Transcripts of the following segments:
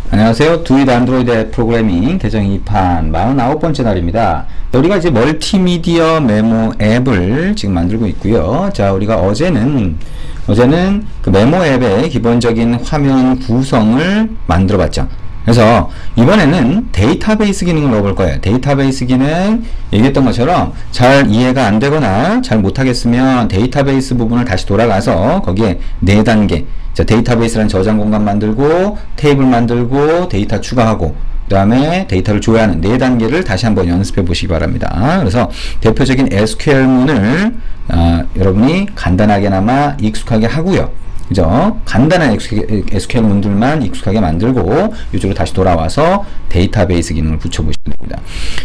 안녕하세요. 두잇 안드로이드 앱 프로그래밍 개정 2판 49번째 날입니다. 우리가 이제 멀티미디어 메모 앱을 지금 만들고 있고요. 자, 우리가 어제는 그 메모 앱의 기본적인 화면 구성을 만들어 봤죠. 그래서 이번에는 데이터베이스 기능을 넣어볼 거예요. 데이터베이스 기능 얘기했던 것처럼 잘 이해가 안 되거나 잘 못하겠으면 데이터베이스 부분을 다시 돌아가서 거기에 4단계 자, 데이터베이스라는 저장 공간 만들고 테이블 만들고 데이터 추가하고 그 다음에 데이터를 조회하는 4단계를 다시 한번 연습해 보시기 바랍니다. 그래서 대표적인 SQL문을 여러분이 간단하게나마 익숙하게 하고요. 그죠? 간단한 SQL 문들만 익숙하게 만들고 이쪽으로 다시 돌아와서 데이터베이스 기능을 붙여보시면 됩니다.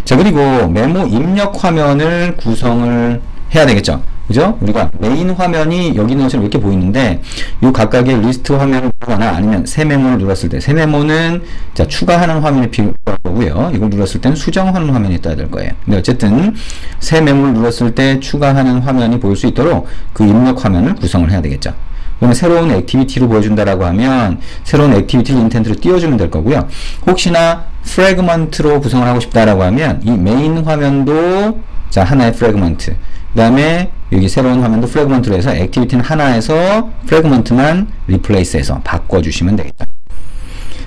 자, 그리고 메모 입력 화면을 구성을 해야 되겠죠? 그죠? 우리가 메인 화면이 여기 있는 것처럼 이렇게 보이는데 이 각각의 리스트 화면을 누르거나 아니면 새 메모를 눌렀을 때 새 메모는 자 추가하는 화면이 필요할 거고요. 이걸 눌렀을 때는 수정하는 화면이 떠야 될 거예요. 근데 어쨌든 새 메모를 눌렀을 때 추가하는 화면이 보일 수 있도록 그 입력 화면을 구성을 해야 되겠죠. 그러면 새로운 액티비티로 보여준다라고 하면 새로운 액티비티를 인텐트로 띄워주면 될 거고요. 혹시나 프래그먼트로 구성을 하고 싶다라고 하면 이 메인 화면도 자 하나의 프래그먼트 그 다음에 여기 새로운 화면도 프래그먼트로 해서 액티비티는 하나에서 프래그먼트만 리플레이스해서 바꿔주시면 되겠다.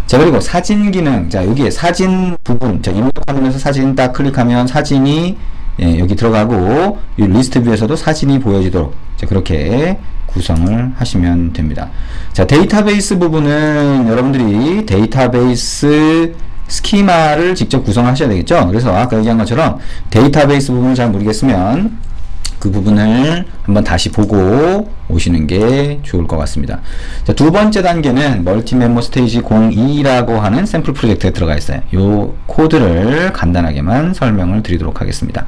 자, 그리고 사진 기능. 자, 여기에 사진 부분. 자, 입력 화면에서 사진 딱 클릭하면 사진이 여기 들어가고 이 리스트 뷰에서도 사진이 보여지도록 자, 그렇게 구성을 하시면 됩니다. 자, 데이터베이스 부분은 여러분들이 데이터베이스 스키마를 직접 구성하셔야 되겠죠. 그래서 아까 얘기한 것처럼 데이터베이스 부분을 잘 모르겠으면 그 부분을 한번 다시 보고 오시는 게 좋을 것 같습니다. 자, 두 번째 단계는 멀티메모 스테이지 02라고 하는 샘플 프로젝트에 들어가 있어요. 이 코드를 간단하게만 설명을 드리도록 하겠습니다.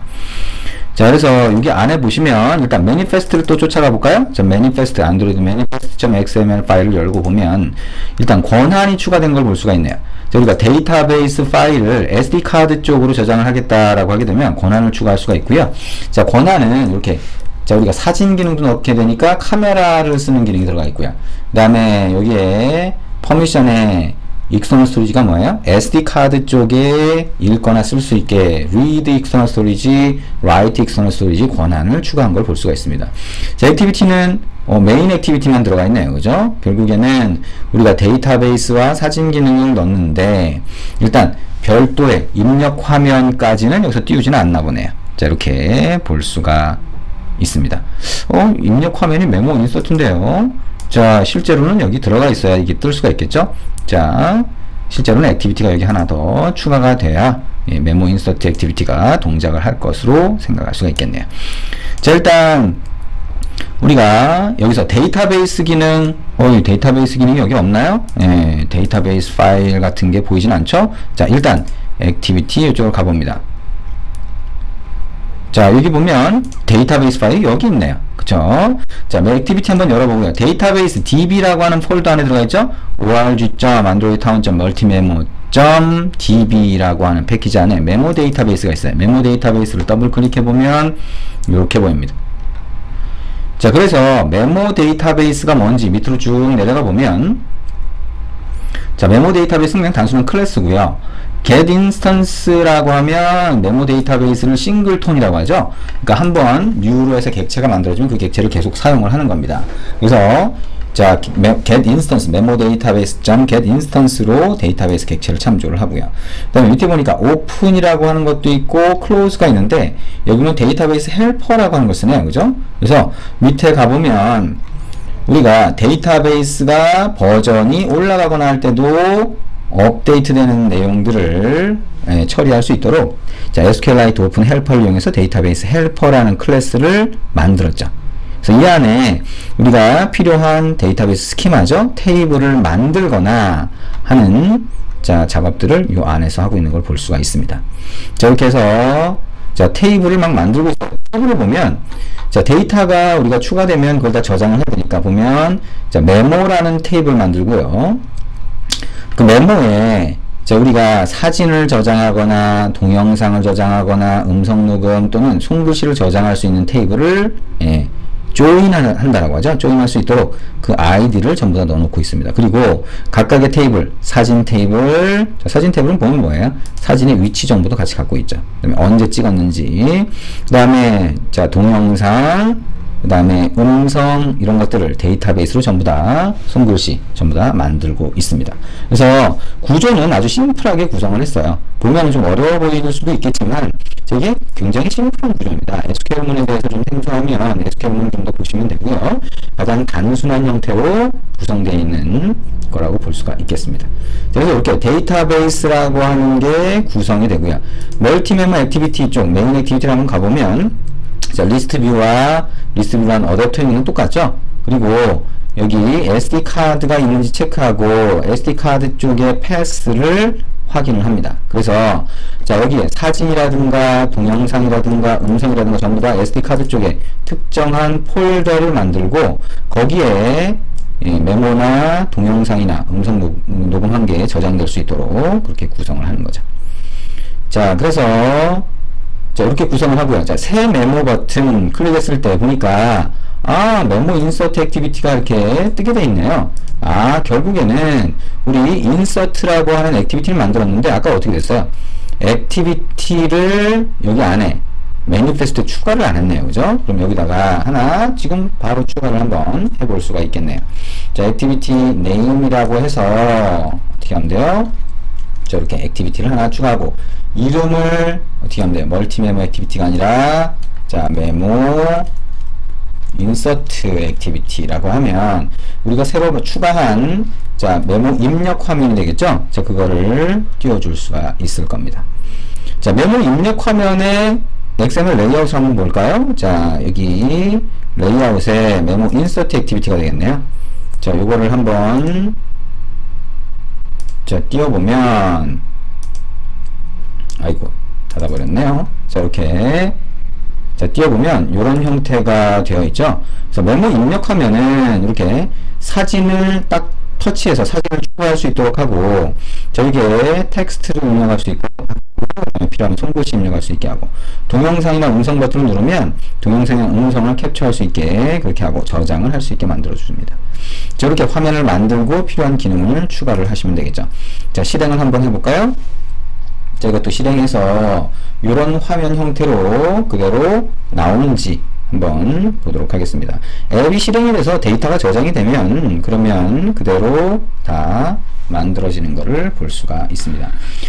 자, 그래서 여기 안에 보시면 일단 매니페스트를 또 쫓아가 볼까요? 자, 매니페스트 안드로이드 manifest.xml 파일을 열고 보면 일단 권한이 추가된 걸 볼 수가 있네요. 자, 우리가 데이터베이스 파일을 SD 카드 쪽으로 저장을 하겠다라고 하게 되면 권한을 추가할 수가 있고요. 자, 권한은 이렇게 자, 우리가 사진 기능도 넣게 되니까 카메라를 쓰는 기능이 들어가 있고요. 그 다음에 여기에 퍼미션에 익스터널 스토리지가 뭐예요? SD 카드 쪽에 읽거나 쓸 수 있게 read external storage, write external storage 권한을 추가한 걸 볼 수가 있습니다. 자, 액티비티는 메인 액티비티만 들어가 있네요. 그죠? 결국에는 우리가 데이터베이스와 사진 기능을 넣는데 일단 별도의 입력 화면까지는 여기서 띄우지는 않나 보네요. 자, 이렇게 볼 수가 있습니다. 입력 화면이 메모 인서트인데요. 자, 실제로는 여기 들어가 있어야 이게 뜰 수가 있겠죠? 자, 실제로는 액티비티가 여기 하나 더 추가가 돼야 메모 인서트 액티비티가 동작을 할 것으로 생각할 수가 있겠네요. 자, 일단 우리가 여기서 데이터베이스 기능 데이터베이스 기능이 여기 없나요? 데이터베이스 파일 같은 게 보이진 않죠? 자, 일단 액티비티 이쪽으로 가봅니다. 자, 여기 보면 데이터베이스 파일이 여기 있네요. 그쵸? 자, 액티비티 한번 열어보고요. 데이터베이스 db라고 하는 폴더 안에 들어가 있죠? org.androidtown.multimemo.db라고 하는 패키지 안에 메모 데이터베이스가 있어요. 메모 데이터베이스를 더블 클릭해보면 이렇게 보입니다. 자, 그래서 메모 데이터베이스가 뭔지 밑으로 쭉 내려가 보면 자, 메모 데이터베이스는 그냥 단순한 클래스고요. get instance라고 하면 메모 데이터베이스를 싱글톤이라고 하죠. 그러니까 한번 new로 해서 객체가 만들어지면 그 객체를 계속 사용을 하는 겁니다. 그래서 자, get instance 메모 데이터베이스 .get instance로 데이터베이스 객체를 참조를 하고요. 그 다음에 밑에 보니까 open이라고 하는 것도 있고 close가 있는데 여기는 데이터베이스 헬퍼라고 하는 걸 쓰네요. 그죠? 그래서 밑에 가보면 우리가 데이터베이스가 버전이 올라가거나 할 때도 업데이트 되는 내용들을 처리할 수 있도록 자, SQLite Open 헬퍼를 이용해서 데이터베이스 헬퍼라는 클래스를 만들었죠. 그래서 이 안에 우리가 필요한 데이터베이스 스키마죠. 테이블을 만들거나 하는 자, 작업들을 이 안에서 하고 있는 걸 볼 수가 있습니다. 자, 이렇게 해서 자, 테이블을 막 만들고 있어요. 테이블을 보면 자, 데이터가 우리가 추가되면 그걸 다 저장을 해야 되니까 보면 자, 메모라는 테이블 만들고요. 그 메모에 자, 우리가 사진을 저장하거나 동영상을 저장하거나 음성 녹음 또는 손글씨를 저장할 수 있는 테이블을 조인 한다라고 하죠. 조인할 수 있도록 그 아이디를 전부 다 넣어놓고 있습니다. 그리고 각각의 테이블, 사진 테이블, 자, 사진 테이블은 보면 뭐예요? 사진의 위치 정보도 같이 갖고 있죠. 그 다음에 언제 찍었는지, 그 다음에 자 동영상, 그 다음에 음성 이런 것들을 데이터베이스로 전부 다 손글씨 전부 다 만들고 있습니다. 그래서 구조는 아주 심플하게 구성을 했어요. 보면 좀 어려워 보일 수도 있겠지만 이게 굉장히 심플한 구조입니다. SQL문에 대해서 좀 생소하면 SQL문 좀 더 보시면 되고요. 가장 단순한 형태로 구성되어 있는 거라고 볼 수가 있겠습니다. 그래서 이렇게 데이터베이스라고 하는 게 구성이 되고요. 멀티메모 액티비티 쪽 메인 액티비티를 한번 가보면 자, 리스트 뷰와 리스트 뷰랑 어댑터 있는 건 똑같죠? 그리고 여기 SD 카드가 있는지 체크하고 SD 카드 쪽의 패스를 확인을 합니다. 그래서 자 여기에 사진이라든가 동영상이라든가 음성이라든가 전부 다 SD 카드 쪽에 특정한 폴더를 만들고 거기에 메모나 동영상이나 음성 녹음한 게 저장될 수 있도록 그렇게 구성을 하는 거죠. 자 그래서 자, 이렇게 구성을 하고요. 자, 새 메모 버튼 클릭했을 때 보니까, 아, 메모 인서트 액티비티가 이렇게 뜨게 돼 있네요. 아, 결국에는 우리 인서트라고 하는 액티비티를 만들었는데, 아까 어떻게 됐어요? 액티비티를 여기 안에 매니페스트에 추가를 안 했네요. 그죠? 그럼 여기다가 하나 지금 바로 추가를 한번 해볼 수가 있겠네요. 자, 액티비티 네임이라고 해서 어떻게 하면 돼요? 자, 이렇게 액티비티를 하나 추가하고 이름을 어떻게 하면 돼요? 멀티메모 액티비티가 아니라 자 메모 인서트 액티비티라고 하면 우리가 새로 추가한 자 메모 입력 화면이 되겠죠? 자 그거를 띄워줄 수가 있을 겁니다. 자 메모 입력 화면에 XML 레이아웃을 한번 볼까요? 자 여기 레이아웃에 메모 인서트 액티비티가 되겠네요. 자 요거를 한번 자 띄워보면 아이고 닫아버렸네요. 자 이렇게 자 띄워보면 이런 형태가 되어 있죠. 그래서 메모 입력하면은 이렇게 사진을 딱 터치해서 사진을 추가할 수 있도록 하고 저기에 텍스트를 입력할 수 있고 필요하면 손글씨 입력할 수 있게 하고 동영상이나 음성 버튼을 누르면 동영상이나 음성을 캡처할 수 있게 그렇게 하고 저장을 할 수 있게 만들어 줍니다. 저렇게 화면을 만들고 필요한 기능을 추가를 하시면 되겠죠. 자 실행을 한번 해볼까요? 자 이것도 실행해서 이런 화면 형태로 그대로 나오는지 한번 보도록 하겠습니다. 앱이 실행이 돼서 데이터가 저장이 되면 그러면 그대로 다 만들어지는 것을 볼 수가 있습니다.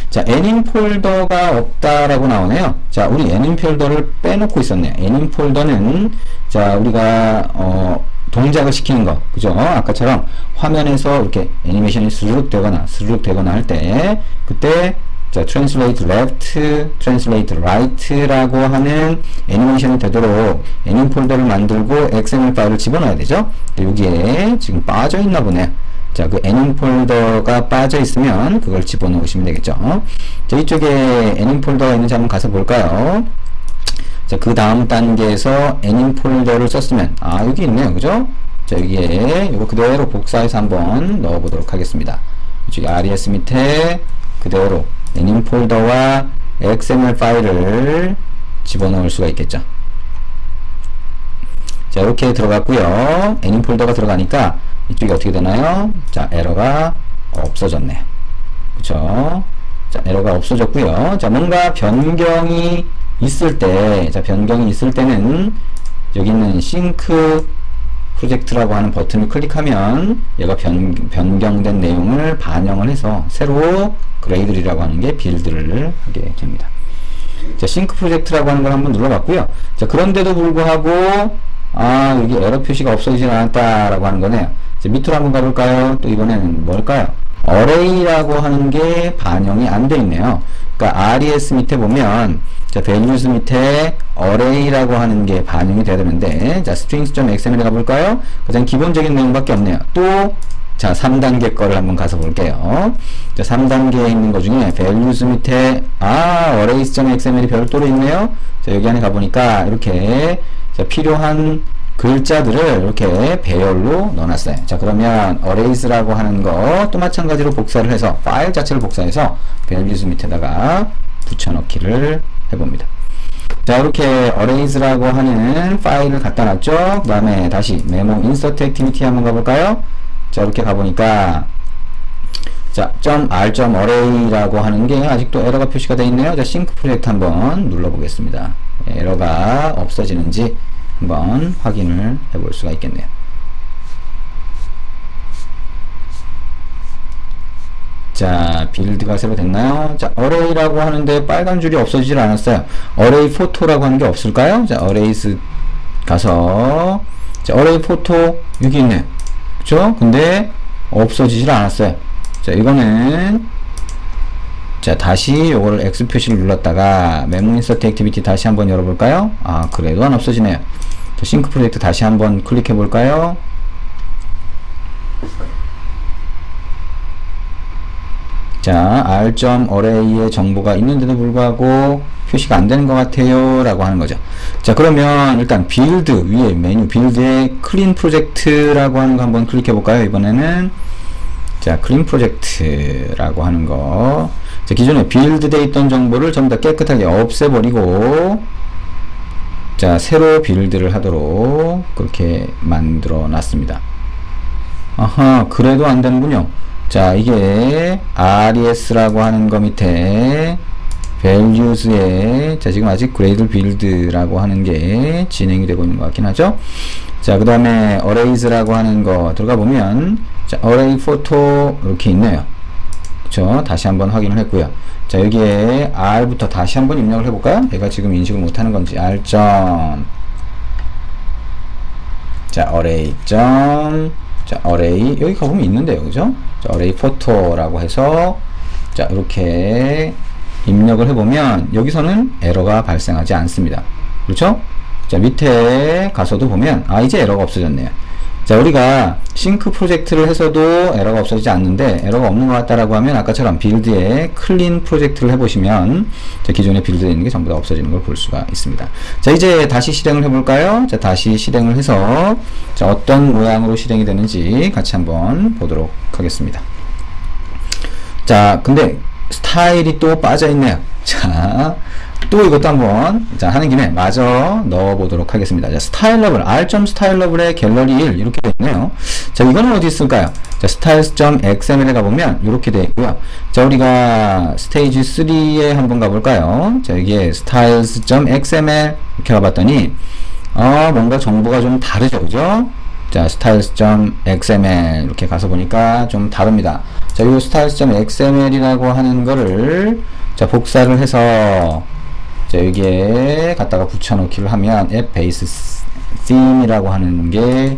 자, 애닌 폴더가 없다라고 나오네요. 자, 우리 애닌 폴더를 빼놓고 있었네요. 애닌 폴더는 자, 우리가 동작을 시키는 거, 그죠? 아까처럼 화면에서 이렇게 애니메이션이 스르륵 되거나 할 때 그때 자, translate left, translate right라고 하는 애니메이션이 되도록 애닌 폴더를 만들고 XML 파일을 집어넣어야 되죠? 여기에 지금 빠져 있나 보네요. 자, 그 애닌 폴더가 빠져 있으면 그걸 집어넣으시면 되겠죠. 자, 이쪽에 애닌 폴더가 있는지 한번 가서 볼까요? 자, 그 다음 단계에서 애닌 폴더를 썼으면, 아, 여기 있네요. 그죠? 자, 여기에 이거 그대로 복사해서 한번 넣어보도록 하겠습니다. 이쪽에 RES 밑에 그대로 애닌 폴더와 XML 파일을 집어넣을 수가 있겠죠. 자, 이렇게 들어갔고요. 애닌 폴더가 들어가니까 이쪽이 어떻게 되나요? 자, 에러가 없어졌네요. 그쵸? 자, 에러가 없어졌고요. 자, 뭔가 변경이 있을 때, 자, 변경이 있을 때는 여기 있는 싱크 프로젝트라고 하는 버튼을 클릭하면 얘가 변경된 내용을 반영을 해서 새로 그레이들이라고 하는 게 빌드를 하게 됩니다. 자, 싱크 프로젝트라고 하는 걸 한번 눌러봤고요. 자, 그런데도 불구하고 아, 여기 에러 표시가 없어지지 않았다라고 하는 거네요. 자, 밑으로 한번 가볼까요? 또 이번에는 뭘까요? array라고 하는 게 반영이 안 돼 있네요. 그러니까 RES 밑에 보면 자, values 밑에 array라고 하는 게 반영이 돼야 되는데 자, strings.xml에 가볼까요? 가장 기본적인 내용밖에 없네요. 또 자, 3단계 거를 한번 가서 볼게요. 자, 3단계에 있는 것 중에 values 밑에 arrays.xml이 별도로 있네요. 자, 여기 안에 가보니까 이렇게 자, 필요한 글자들을 이렇게 배열로 넣어놨어요. 자, 그러면 arrays라고 하는 거 또 마찬가지로 복사를 해서 파일 자체를 복사해서 values 밑에다가 붙여넣기를 해봅니다. 자, 이렇게 arrays라고 하는 파일을 갖다 놨죠. 그 다음에 다시 메모 insert activity 한번 가볼까요? 자, 이렇게 가보니까 자, .r.array라고 하는 게 아직도 에러가 표시가 되어 있네요. 자, 싱크 프로젝트 한번 눌러보겠습니다. 에러가 없어지는지 한번 확인을 해볼 수가 있겠네요. 자, 빌드가 새로 됐나요? 자, array라고 하는데 빨간 줄이 없어지질 않았어요. array photo라고 하는 게 없을까요? 자, arrays 가서 자, array photo 여기 있네요. 그쵸? 근데 없어지질 않았어요. 자, 이거는 자, 다시 요거를 X 표시를 눌렀다가 메모 인서트 액티비티 다시 한번 열어볼까요? 아, 그래도 안 없어지네요. 자, 싱크 프로젝트 다시 한번 클릭해 볼까요? 자, r.array의 정보가 있는데도 불구하고 표시가 안 되는 것 같아요 라고 하는 거죠. 자, 그러면 일단 빌드 위에 메뉴 빌드에 클린 프로젝트라고 하는 거 한번 클릭해 볼까요? 이번에는 자, 클린 프로젝트라고 하는 거. 자, 기존에 빌드되어 있던 정보를 전부 다 깨끗하게 없애버리고 자, 새로 빌드를 하도록 그렇게 만들어 놨습니다. 아하, 그래도 안 되는군요. 자, 이게 RES라고 하는 거 밑에 values에 자, 지금 아직 gradle build라고 하는 게 진행이 되고 있는 것 같긴 하죠. 자, 그 다음에 arrays라고 하는 거 들어가 보면 자, array photo 이렇게 있네요. 그쵸? 다시 한번 확인을 했고요. 자, 여기에 r부터 다시 한번 입력을 해볼까요? 얘가 지금 인식을 못하는 건지 r. 자, array. 자, array 여기 가보면 있는데요, 그죠? 자, array photo라고 해서 자, 이렇게 입력을 해보면 여기서는 에러가 발생하지 않습니다. 그렇죠? 자, 밑에 가서도 보면 아, 이제 에러가 없어졌네요. 자, 우리가 싱크 프로젝트를 해서도 에러가 없어지지 않는데 에러가 없는 것 같다라고 하면 아까처럼 빌드에 클린 프로젝트를 해보시면 자, 기존에 빌드되어 있는 게 전부 다 없어지는 걸 볼 수가 있습니다. 자, 이제 다시 실행을 해볼까요? 자, 다시 실행을 해서 자, 어떤 모양으로 실행이 되는지 같이 한번 보도록 하겠습니다. 자, 근데 스타일이 또 빠져있네요. 자, 또 이것도 한번 자, 하는 김에 마저 넣어보도록 하겠습니다. 자, 스타일러블 r.스타일러블의 갤러리 1 이렇게 되어 있네요. 자, 이거는 어디 있을까요? 자, styles.xml에 가보면 이렇게 되어 있고요. 자, 우리가 스테이지 3에 한번 가볼까요? 자, 여기에 styles.xml 이렇게 가봤더니 뭔가 정보가 좀 다르죠, 그죠? 자, styles.xml 이렇게 가서 보니까 좀 다릅니다. 자, 이 styles.xml이라고 하는 거를 자, 복사를 해서 자, 여기에 갖다가 붙여넣기를 하면 앱 베이스 theme이라고 하는 게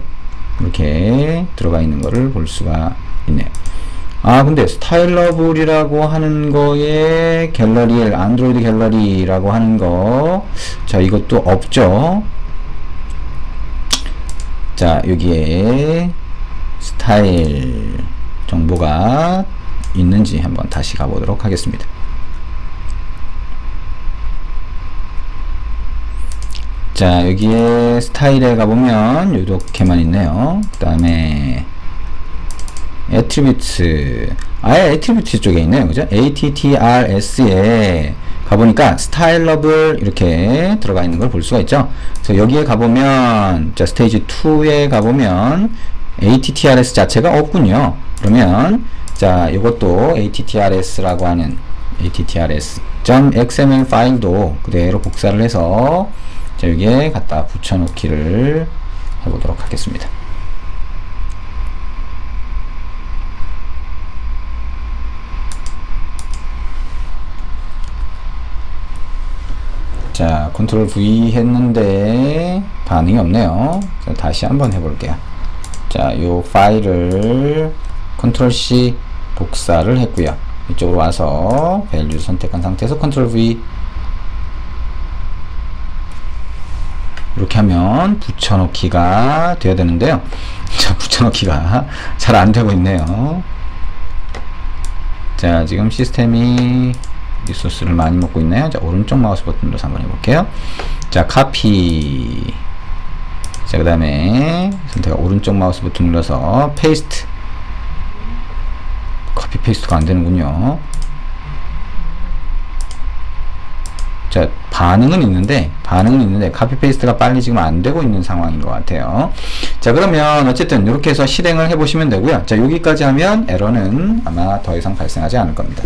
이렇게 들어가 있는 거를 볼 수가 있네요. 아, 근데 스타일러블이라고 하는 거에 갤러리, 안드로이드 갤러리라고 하는 거 자, 이것도 없죠. 자, 여기에 스타일 정보가 있는지 한번 다시 가보도록 하겠습니다. 자, 여기에 스타일에 가보면 이렇게만 있네요. 그 다음에 애트리뷰트, 아예 애트리뷰트 쪽에 있네요, 그죠? ATTRS에 가보니까 스타일러블 이렇게 들어가 있는 걸 볼 수가 있죠. 그래서 여기에 가보면 자, 스테이지 2에 가보면 ATTRS 자체가 없군요. 그러면 자, 이것도 ATTRS라고 하는 ATTRS.xml 파일도 그대로 복사를 해서 자, 여기에 갖다 붙여넣기를 해보도록 하겠습니다. 자, 컨트롤 V 했는데 반응이 없네요. 자, 다시 한번 해볼게요. 자, 요 파일을 컨트롤 C 복사를 했고요. 이쪽으로 와서 밸류 선택한 상태에서 컨트롤 V 이렇게 하면 붙여넣기가 되어야 되는데요. 자, 붙여넣기가 잘 안 되고 있네요. 자, 지금 시스템이 리소스를 많이 먹고 있나요? 자, 오른쪽 마우스 버튼으로 한번 해볼게요. 자, 카피. 자, 그 다음에 선택 오른쪽 마우스 버튼 눌러서 페이스트. 커피 페이스트가 안 되는군요. 자, 반응은 있는데 카피 페이스트가 빨리 지금 안 되고 있는 상황인 것 같아요. 자, 그러면 어쨌든 이렇게 해서 실행을 해 보시면 되고요. 자, 여기까지 하면 에러는 아마 더 이상 발생하지 않을 겁니다.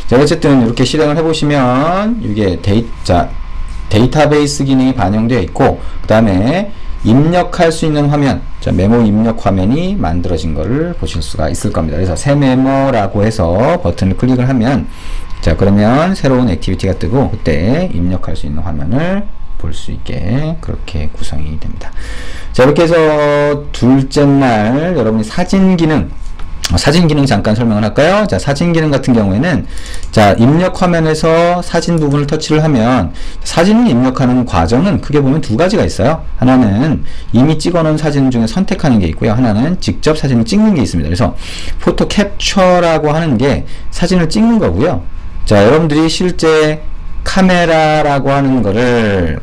자, 어쨌든 이렇게 실행을 해 보시면 이게 데이터베이스 기능이 반영되어 있고, 그 다음에 입력할 수 있는 화면, 자, 메모 입력 화면이 만들어진 것을 보실 수가 있을 겁니다. 그래서 새 메모라고 해서 버튼을 클릭을 하면, 자, 그러면 새로운 액티비티가 뜨고 그때 입력할 수 있는 화면을 볼 수 있게 그렇게 구성이 됩니다. 자, 이렇게 해서 둘째 날 여러분이 사진 기능 잠깐 설명을 할까요? 자, 사진 기능 같은 경우에는, 자, 입력 화면에서 사진 부분을 터치를 하면 사진을 입력하는 과정은 크게 보면 두 가지가 있어요. 하나는 이미 찍어놓은 사진 중에 선택하는 게 있고요. 하나는 직접 사진을 찍는 게 있습니다. 그래서 포토 캡처라고 하는 게 사진을 찍는 거고요. 자, 여러분들이 실제 카메라라고 하는 거를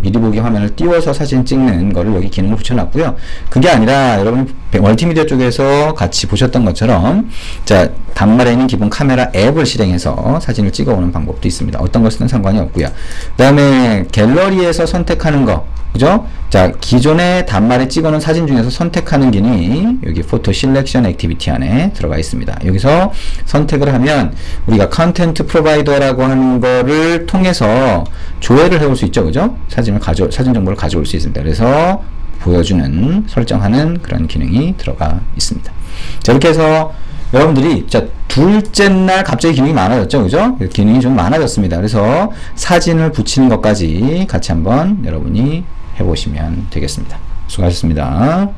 미리 보기 화면을 띄워서 사진 찍는 거를 여기 기능을 붙여놨고요. 그게 아니라 여러분 멀티미디어 쪽에서 같이 보셨던 것처럼, 자, 단말에 있는 기본 카메라 앱을 실행해서 사진을 찍어오는 방법도 있습니다. 어떤 것은 상관이 없고요. 그 다음에 갤러리에서 선택하는 거, 그죠? 자, 기존의 단말에 찍어놓은 사진 중에서 선택하는 기능이 여기 포토 실렉션 액티비티 안에 들어가 있습니다. 여기서 선택을 하면 우리가 컨텐트 프로바이더라고 하는 거를 통해서 조회를 해올 수 있죠, 그죠? 사진 정보를 가져올 수 있습니다. 그래서 보여주는, 설정하는 그런 기능이 들어가 있습니다. 자, 이렇게 해서 여러분들이, 자, 둘째 날 갑자기 기능이 많아졌죠, 그죠? 기능이 좀 많아졌습니다. 그래서 사진을 붙이는 것까지 같이 한번 여러분이 해보시면 되겠습니다. 수고하셨습니다.